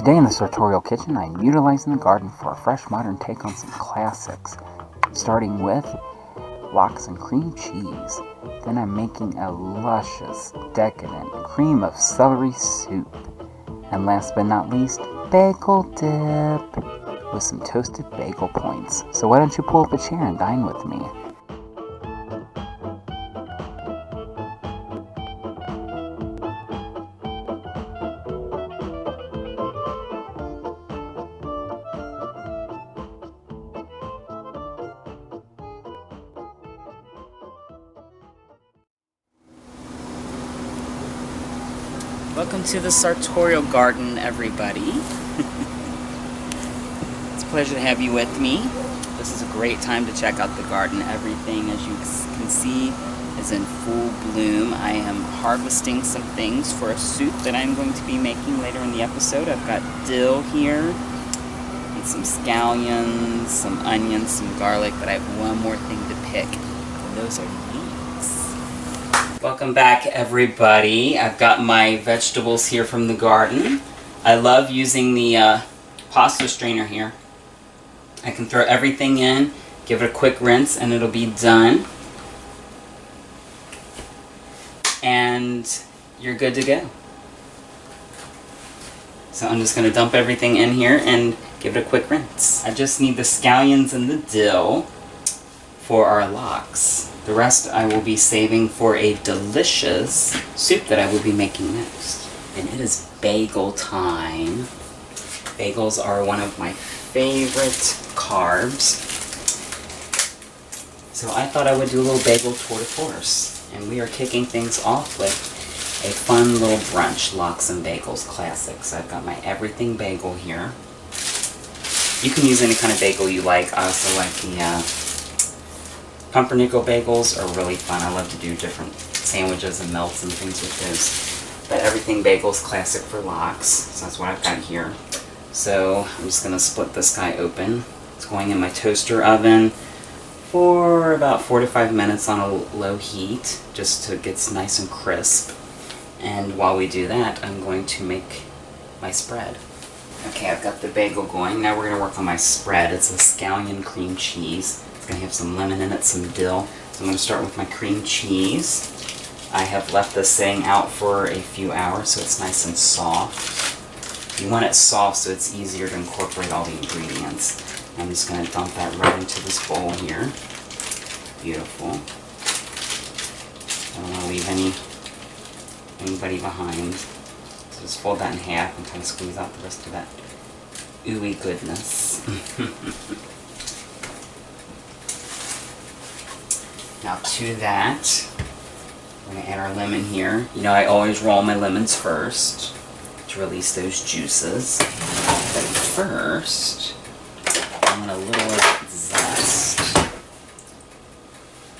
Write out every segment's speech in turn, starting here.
Today in the sartorial kitchen, I'm utilizing the garden for a fresh modern take on some classics, starting with lox and cream cheese. Then I'm making a luscious, decadent cream of celery soup. And last but not least, bagel dip with some toasted bagel points. So why don't you pull up a chair and dine with me? Welcome to the sartorial garden, everybody. It's a pleasure to have you with me. This is a great time to check out the garden. Everything, as you can see, is in full bloom. I am harvesting some things for a soup that I'm going to be making later in the episode. I've got dill here, and some scallions, some onions, some garlic, but I have one more thing to pick, and those are leeks. Welcome back, everybody. I've got my vegetables here from the garden. I love using the pasta strainer here. I can throw everything in, give it a quick rinse, and it'll be done. And you're good to go. So I'm just going to dump everything in here and give it a quick rinse. I just need the scallions and the dill for our lox. The rest I will be saving for a delicious soup that I will be making next. And it is bagel time. Bagels are one of my favorite carbs. So I thought I would do a little bagel tour de force. And we are kicking things off with a fun little brunch, lox and bagels classics. I've got my everything bagel here. You can use any kind of bagel you like. I also like the pumpernickel bagels are really fun. I love to do different sandwiches and melts and things with those. But everything bagels classic for lox. So that's what I've got here. So I'm just going to split this guy open. It's going in my toaster oven for about 4 to 5 minutes on a low heat, just to get nice and crisp. And while we do that, I'm going to make my spread. Okay, I've got the bagel going. Now we're going to work on my spread. It's a scallion cream cheese. It's going to have some lemon in it, some dill. So I'm going to start with my cream cheese. I have left this sitting out for a few hours so it's nice and soft. You want it soft so it's easier to incorporate all the ingredients. I'm just going to dump that right into this bowl here. Beautiful. I don't want to leave anybody behind. So just fold that in half and kind of squeeze out the rest of that ooey goodness. Now to that, we're going to add our lemon here. You know, I always roll my lemons first to release those juices. But first, I want a little zest.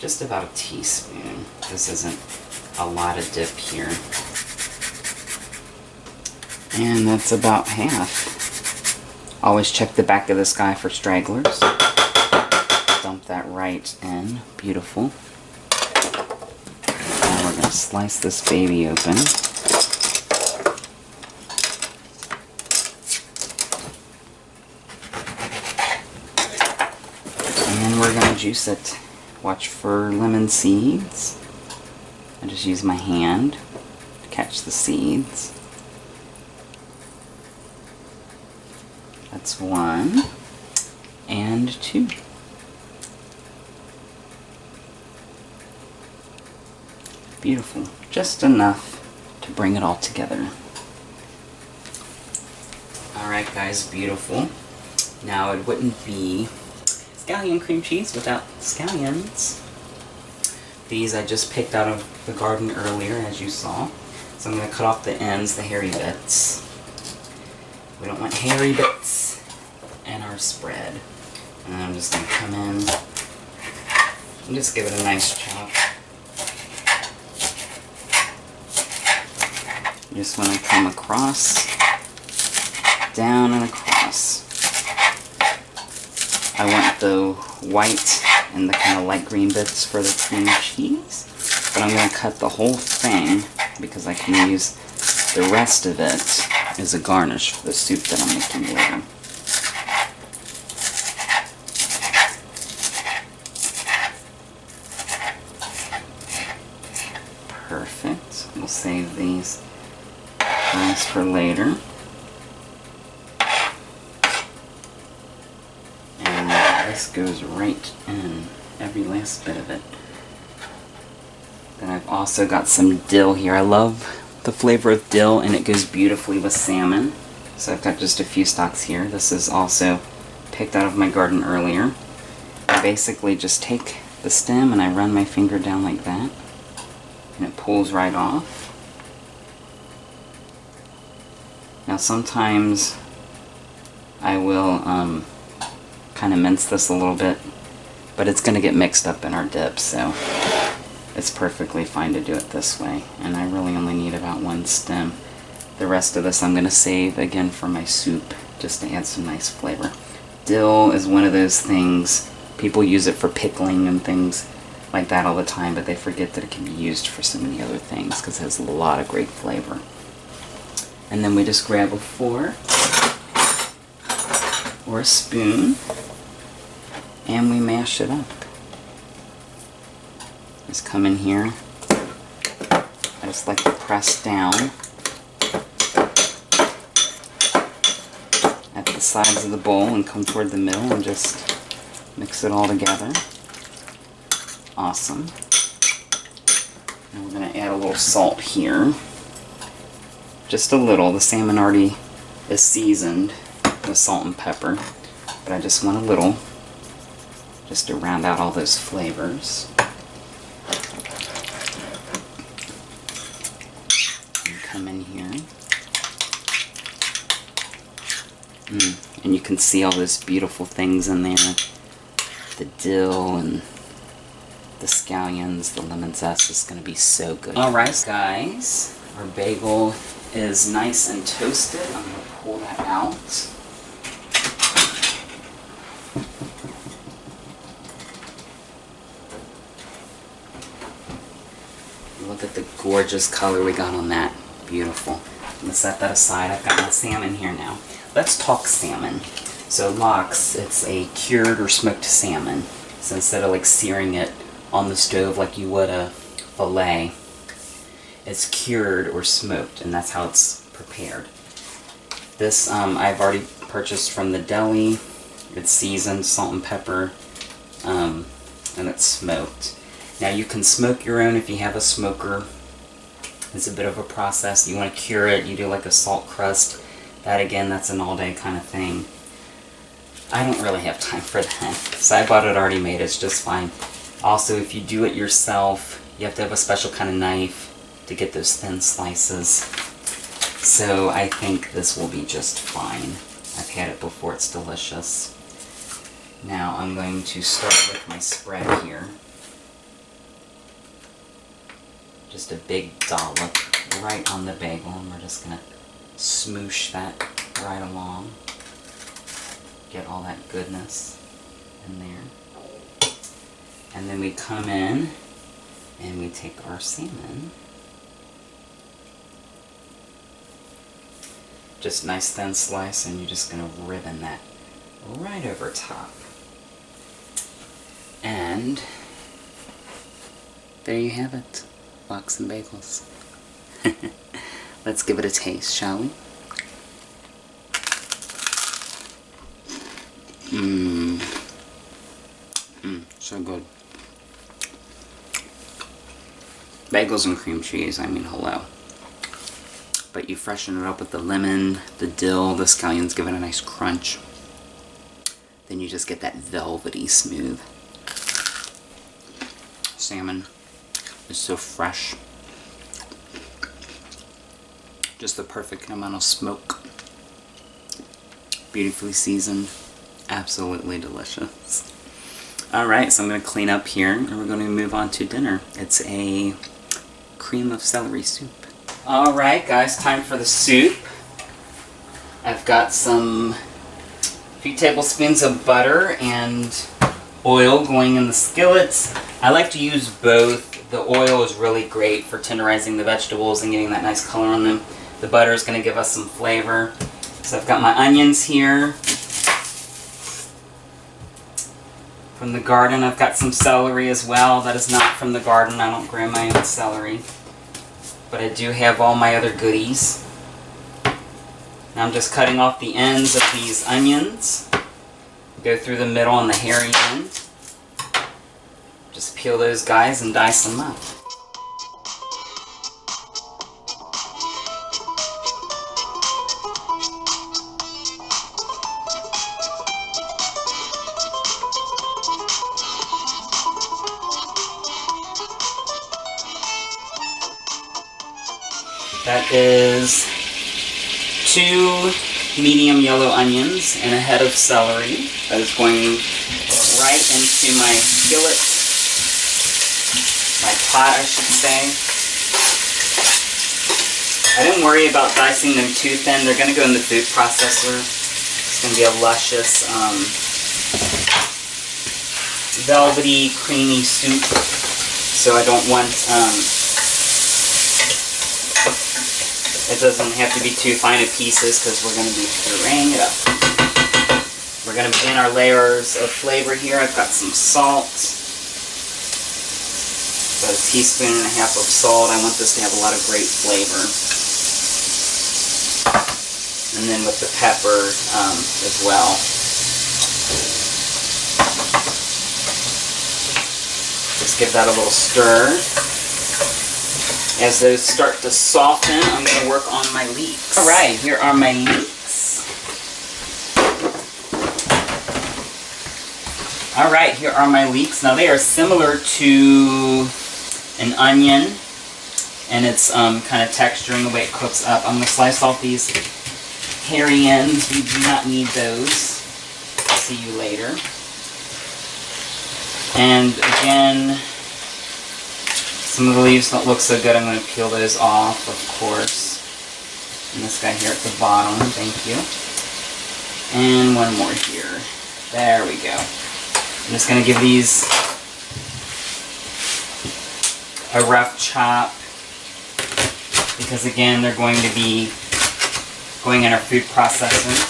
Just about a teaspoon. This isn't a lot of dip here. And that's about half. Always check the back of this guy for stragglers. Dump that right in. Beautiful. Now we're going to slice this baby open. And we're going to juice it. Watch for lemon seeds. I just use my hand to catch the seeds. That's 1 and 2. Beautiful. Just enough to bring it all together. Alright guys, beautiful. Now it wouldn't be scallion cream cheese without scallions. These I just picked out of the garden earlier, as you saw. So I'm going to cut off the ends, the hairy bits. We don't want hairy bits in our spread. And then I'm just going to come in and just give it a nice chop. You just want to come across, down and across. I want the white and the kind of light green bits for the cream cheese, but I'm going to cut the whole thing because I can use the rest of it as a garnish for the soup that I'm making later. Perfect. We'll save these fries for later. And this goes right in, every last bit of it. Then I've also got some dill here. I love the flavor of dill, and it goes beautifully with salmon. So I've got just a few stalks here. This is also picked out of my garden earlier. I basically just take the stem and I run my finger down like that, and it pulls right off. Now sometimes I will kind of mince this a little bit, but it's going to get mixed up in our dip, so it's perfectly fine to do it this way. And I really only need about one stem. The rest of this I'm going to save again for my soup, just to add some nice flavor. Dill is one of those things, people use it for pickling and things like that all the time, but they forget that it can be used for so many other things because it has a lot of great flavor. And then we just grab a fork or a spoon and we mash it up. Just come in here. I just like to press down at the sides of the bowl and come toward the middle and just mix it all together. Awesome. Now we're going to add a little salt here. Just a little. The salmon already is seasoned with salt and pepper, but I just want a little just to round out all those flavors. And come in here. And you can see all those beautiful things in there. The dill and the scallions, the lemon zest is going to be so good. Alright guys, our bagel is nice and toasted. I'm going to pull that out. Look at the gorgeous color we got on that. Beautiful. I'm going to set that aside. I've got my salmon here now. Let's talk salmon. So lox, it's a cured or smoked salmon. So instead of like searing it on the stove like you would a fillet, it's cured or smoked, and that's how it's prepared. This I've already purchased from the deli. It's seasoned, salt and pepper, and it's smoked. Now you can smoke your own if you have a smoker. It's a bit of a process. You want to cure it, you do like a salt crust. That again, that's an all-day kind of thing. I don't really have time for that, so I bought it already made. It's just fine. Also, if you do it yourself, you have to have a special kind of knife to get those thin slices. So I think this will be just fine. I've had it before, it's delicious. Now I'm going to start with my spread here. Just a big dollop right on the bagel, and we're just going to smoosh that right along. Get all that goodness in there. And then we come in and we take our salmon. Just nice thin slice, and you're just going to ribbon that right over top. And there you have it. Lox and bagels. Let's give it a taste, shall we? So good. Bagels and cream cheese, I mean, hello. But you freshen it up with the lemon, the dill, the scallions give it a nice crunch. Then you just get that velvety smooth. Salmon is so fresh. Just the perfect amount of smoke. Beautifully seasoned. Absolutely delicious. Alright, so I'm going to clean up here and we're going to move on to dinner. It's a cream of celery soup. Alright guys, time for the soup. I've got a few tablespoons of butter and oil going in the skillets. I like to use both. The oil is really great for tenderizing the vegetables and getting that nice color on them. The butter is going to give us some flavor. So I've got my onions here. From the garden, I've got some celery as well. That is not from the garden. I don't grow my own celery. But I do have all my other goodies. Now I'm just cutting off the ends of these onions. Go through the middle and the hairy end. Just peel those guys and dice them up. That is 2 medium yellow onions and a head of celery. That is going right into my skillet, my pot I should say. I didn't worry about dicing them too thin. They're going to go in the food processor. It's going to be a luscious, velvety, creamy soup. So I don't want... it doesn't have to be too fine of pieces because we're going to be pureeing it up. We're going to begin our layers of flavor here. I've got some salt. About a teaspoon and a half of salt. I want this to have a lot of great flavor. And then with the pepper as well. Just give that a little stir. As those start to soften, I'm going to work on my leeks. Alright, here are my leeks. Alright, here are my leeks. Now they are similar to an onion, and it's kind of texture and the way it cooks up. I'm going to slice off these hairy ends. We do not need those. See you later. And again, some of the leaves don't look so good. I'm going to peel those off, of course. And this guy here at the bottom, thank you. And one more here. There we go. I'm just going to give these a rough chop, because again, they're going to be going in our food processor.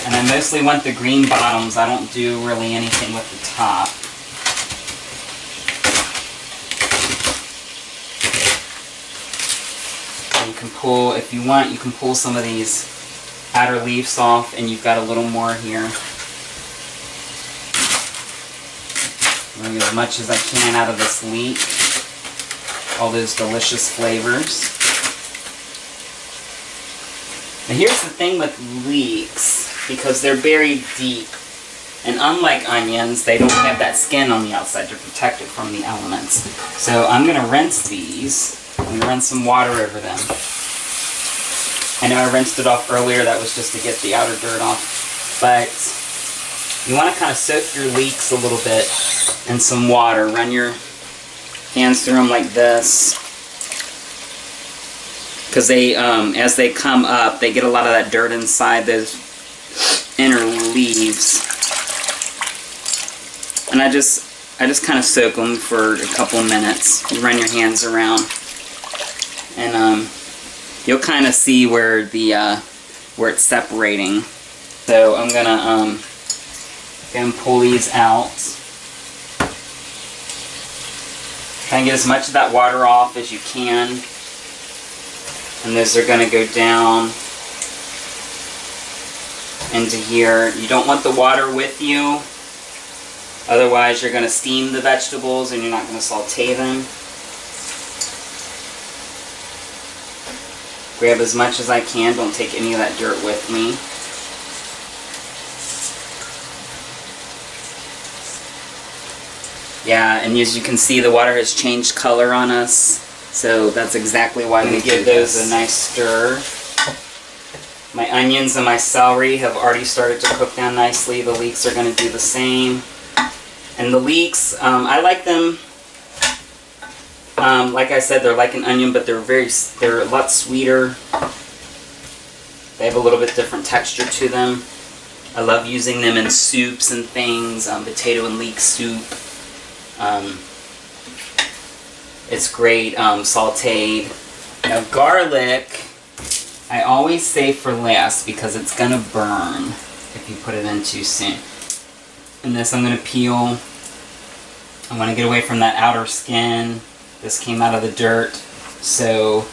And I mostly want the green bottoms. I don't do really anything with the top. You can pull, if you want, you can pull some of these outer leaves off, and you've got a little more here. I'm going to get as much as I can out of this leek. All those delicious flavors. Now here's the thing with leeks, because they're buried deep, and unlike onions, they don't have that skin on the outside to protect it from the elements. So I'm going to rinse these. I'm going to run some water over them. I know I rinsed it off earlier, that was just to get the outer dirt off. But you want to kind of soak your leeks a little bit in some water. Run your hands through them like this. Because they, as they come up, they get a lot of that dirt inside those inner leaves. And I just kind of soak them for a couple of minutes. You run your hands around. And you'll kind of see where the where it's separating. So I'm gonna pull these out. Try and get as much of that water off as you can. And those are gonna go down into here. You don't want the water with you, otherwise you're gonna steam the vegetables and you're not gonna saute them. Grab as much as I can, don't take any of that dirt with me. Yeah, and as you can see, the water has changed color on us, so that's exactly why we give those a nice stir. My onions and my celery have already started to cook down nicely. The leeks are going to do the same. And the leeks, I like them. Like I said, they're like an onion, but they're a lot sweeter. They have a little bit different texture to them. I love using them in soups and things, potato and leek soup. It's great sauteed. Now garlic I always save for last because it's going to burn if you put it in too soon. And this I'm going to peel. I want to get away from that outer skin. This came out of the dirt, so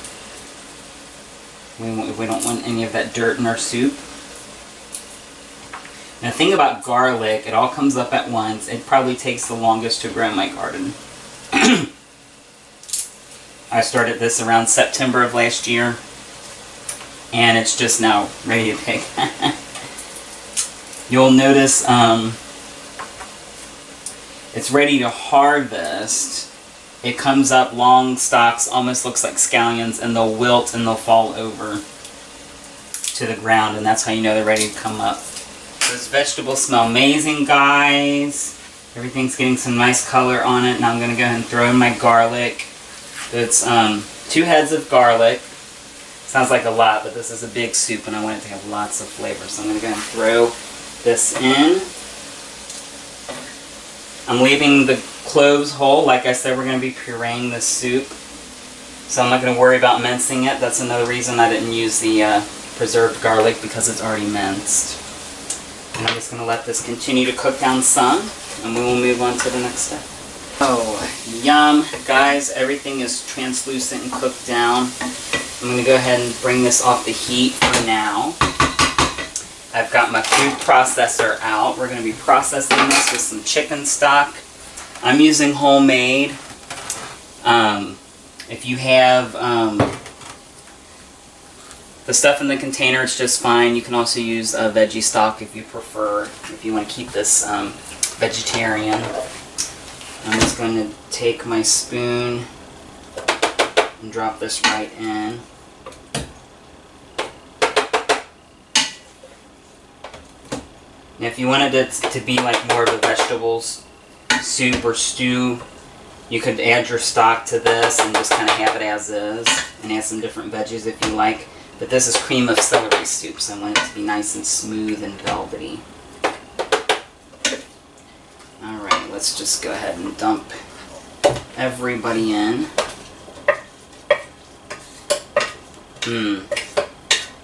we don't want any of that dirt in our soup. And the thing about garlic, it all comes up at once. It probably takes the longest to grow in my garden. I started this around September of last year, and it's just now ready to pick. You'll notice it's ready to harvest. It comes up long stalks, almost looks like scallions, and they'll wilt and they'll fall over to the ground, and that's how you know they're ready to come up. Those vegetables smell amazing, guys. Everything's getting some nice color on it. Now I'm going to go ahead and throw in my garlic. It's 2 heads of garlic. Sounds like a lot, but this is a big soup and I want it to have lots of flavor. So I'm going to go ahead and throw this in. I'm leaving the cloves whole. Like I said, we're going to be pureeing this soup. So I'm not going to worry about mincing it. That's another reason I didn't use the preserved garlic, because it's already minced. And I'm just going to let this continue to cook down some, and we will move on to the next step. Oh, yum. Guys, everything is translucent and cooked down. I'm going to go ahead and bring this off the heat for now. I've got my food processor out. We're going to be processing this with some chicken stock. I'm using homemade. If you have the stuff in the container, it's just fine. You can also use veggie stock if you prefer, if you want to keep this vegetarian. I'm just going to take my spoon and drop this right in. Now, if you wanted it to be like more of a vegetables soup or stew, you could add your stock to this and just kind of have it as is, and add some different veggies if you like. But this is cream of celery soup, so I want it to be nice and smooth and velvety. Alright, let's just go ahead and dump everybody in.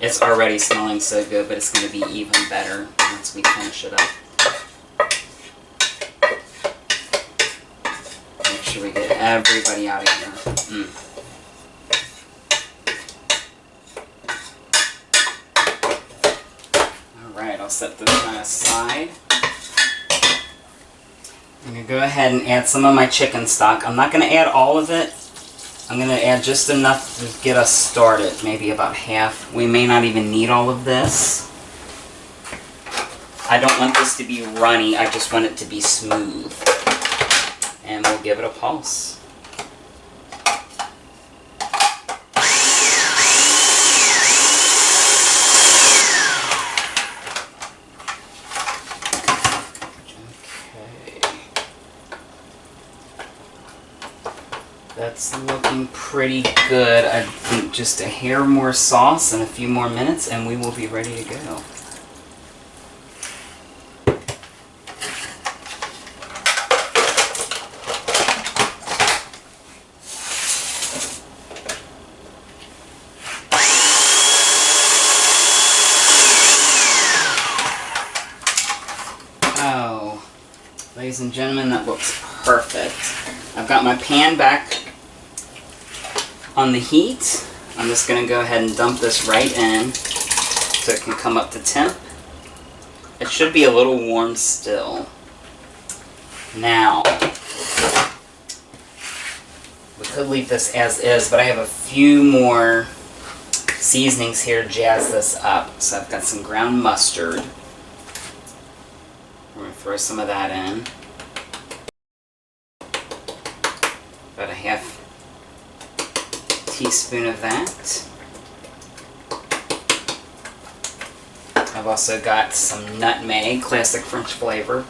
It's already smelling so good, but it's going to be even better once we finish it up. Make sure we get everybody out of here. Alright, I'll set this one aside. I'm going to go ahead and add some of my chicken stock. I'm not going to add all of it. I'm going to add just enough to get us started, maybe about half. We may not even need all of this. I don't want this to be runny, I just want it to be smooth. And we'll give it a pulse. That's looking pretty good. I think just a hair more sauce and a few more minutes and we will be ready to go. Oh, ladies and gentlemen, that looks perfect. I've got my pan back on the heat. I'm just going to go ahead and dump this right in so it can come up to temp. It should be a little warm still. Now, we could leave this as is, but I have a few more seasonings here to jazz this up. So I've got some ground mustard. We're going to throw some of that in. About a half teaspoon of that. I've also got some nutmeg, classic French flavor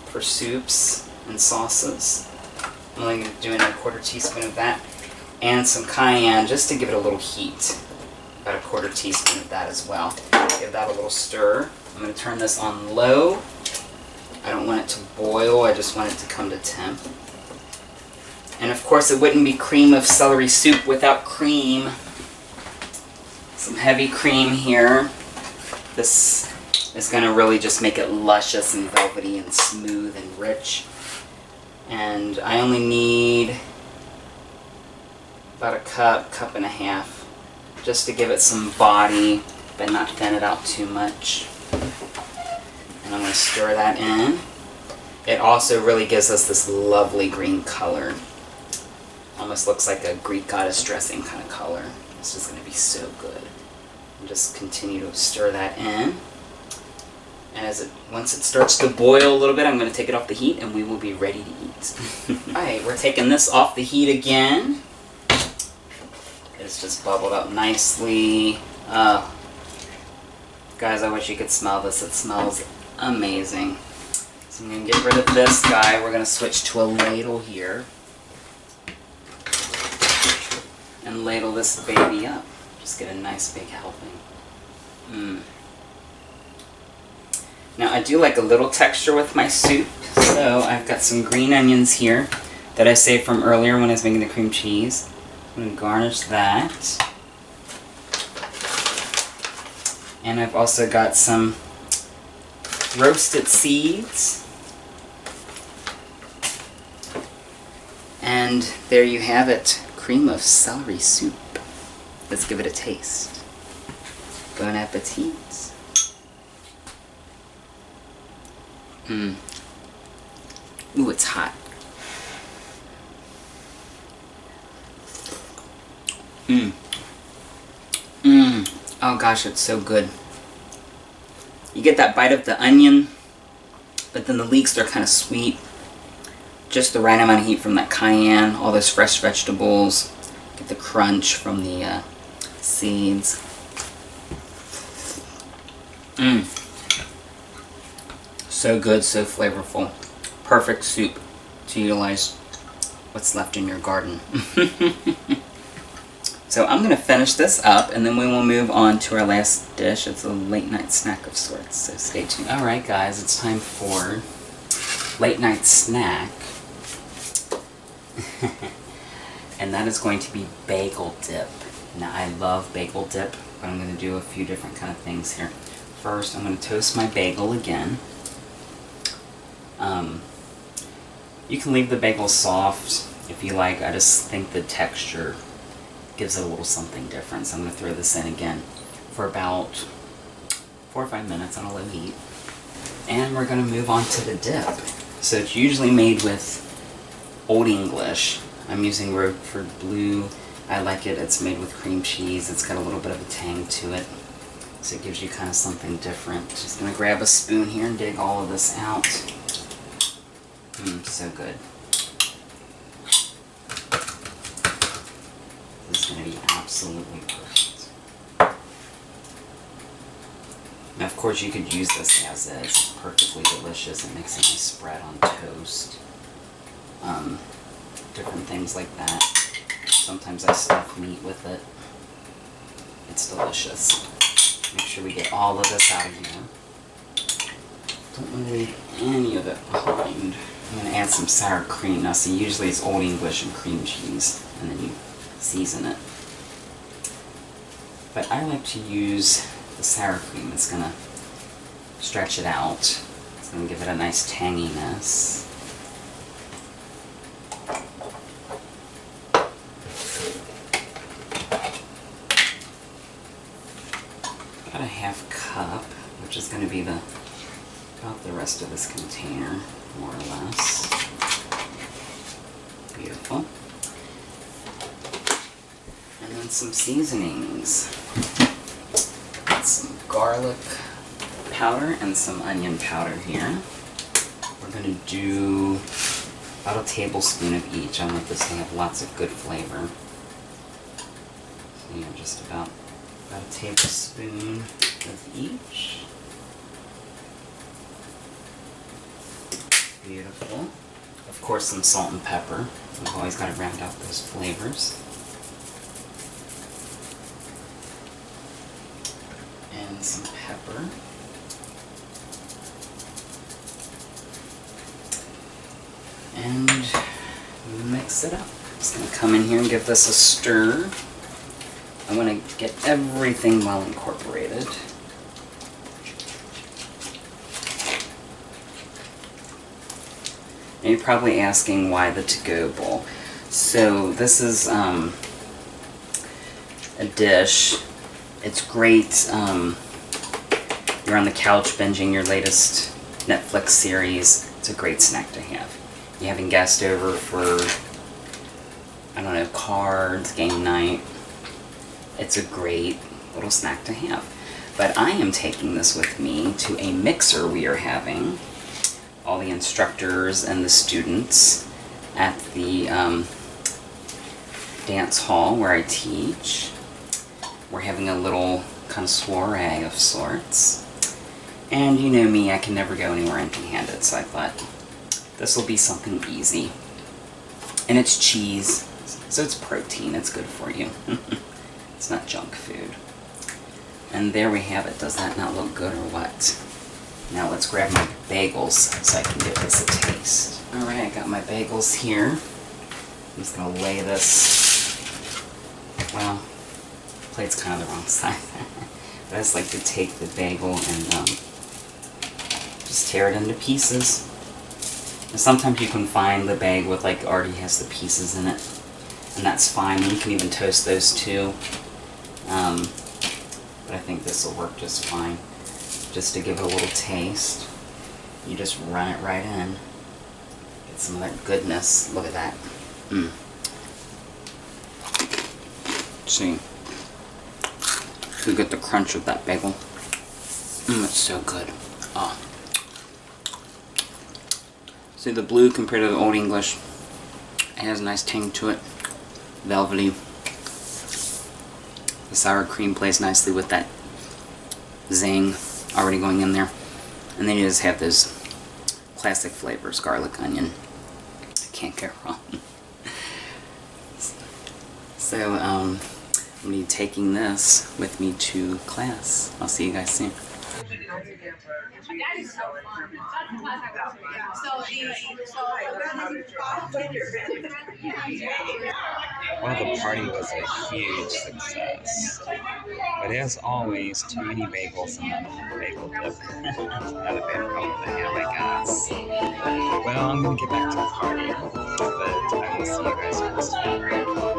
for soups and sauces. I'm only going to do a 1/4 teaspoon of that. And some cayenne just to give it a little heat. About a 1/4 teaspoon of that as well. Give that a little stir. I'm going to turn this on low. I don't want it to boil, I just want it to come to temp. And of course it wouldn't be cream of celery soup without cream. Some heavy cream here. This is going to really just make it luscious and velvety and smooth and rich. And I only need about a cup and a half, just to give it some body, but not thin it out too much. And I'm going to stir that in. It also really gives us this lovely green color. Almost looks like a Greek goddess dressing kind of color. This is going to be so good. And just continue to stir that in. And once it starts to boil a little bit, I'm going to take it off the heat and we will be ready to eat. Alright, we're taking this off the heat again. It's just bubbled up nicely. Guys, I wish you could smell this. It smells amazing. So I'm going to get rid of this guy. We're going to switch to a ladle here. And ladle this baby up. Just get a nice big helping. Now I do like a little texture with my soup, so I've got some green onions here that I saved from earlier when I was making the cream cheese. I'm going to garnish that. And I've also got some roasted seeds. And there you have it, cream of celery soup. Let's give it a taste. Bon appetit. Ooh, it's hot. Oh gosh, it's so good. You get that bite of the onion, but then the leeks, they're kind of sweet. Just the right amount of heat from that cayenne, all those fresh vegetables. Get the crunch from the seeds. So good, so flavorful. Perfect soup to utilize what's left in your garden. So I'm going to finish this up and then we will move on to our last dish. It's a late night snack of sorts, so stay tuned. Alright guys, it's time for late night snack. And that is going to be bagel dip. Now I love bagel dip, but I'm going to do a few different kind of things here. First, I'm going to toast my bagel again. You can leave the bagel soft if you like. I just think the texture gives it a little something different. So I'm going to throw this in again for about 4 or 5 minutes on a low heat. And we're going to move on to the dip. So it's usually made with Old English. I'm using Roquefort Blue. I like it. It's made with cream cheese. It's got a little bit of a tang to it. So it gives you kind of something different. Just going to grab a spoon here and dig all of this out. So good. This is going to be absolutely perfect. Now, of course, you could use this as is. It's perfectly delicious. It makes a nice spread on toast. Different things like that. Sometimes I stuff meat with it. It's delicious. Make sure we get all of this out of here. Don't want to leave any of it behind. I'm going to add some sour cream. Now see, usually it's Old English and cream cheese, and then you season it. But I like to use the sour cream. It's going to stretch it out. It's going to give it a nice tanginess. About a half cup, which is going to be about the rest of this container, more or less. Beautiful. And then some seasonings. Got some garlic powder and some onion powder here. We're going to do about a tablespoon of each. I want this to have lots of good flavor. So, just about a tablespoon of each. Beautiful. Of course, some salt and pepper. We've always got to round out those flavors. And some pepper. And mix it up. Just going to come in here and give this a stir. I want to get everything well incorporated. And you're probably asking why the to-go bowl. So this is a dish. It's great. You're on the couch binging your latest Netflix series. It's a great snack to have. You're having guests over for, I don't know, cards, game night. It's a great little snack to have. But I am taking this with me to a mixer we are having. All the instructors and the students at the dance hall where I teach. We're having a little kind of soiree of sorts. And you know me, I can never go anywhere empty-handed, so I thought this will be something easy. And it's cheese, so it's protein, it's good for you. It's not junk food. And there we have it. Does that not look good or what? Now let's grab my bagels so I can give this a taste. Alright, I got my bagels here. I'm just going to lay this, well, plate's kind of the wrong side. But I just like to take the bagel and just tear it into pieces. And sometimes you can find the bag with like already has the pieces in it. And that's fine. You can even toast those too. But I think this will work just fine. Just to give it a little taste, you just run it right in. Get some of that goodness. Look at that. See, you get the crunch of that bagel. It's so good. Oh. See the blue compared to the Old English. It has a nice tang to it. Velvety. The sour cream plays nicely with that zing already going in there. And then you just have those classic flavors, garlic, onion. Can't go wrong. So, I'm going to be taking this with me to class. I'll see you guys soon. Well, the party was a huge success. But as always, too many bagels and not enough bagel dip. Not a bad problem to have, I guess. Well, I'm going to get back to the party, but I will see you guys next time.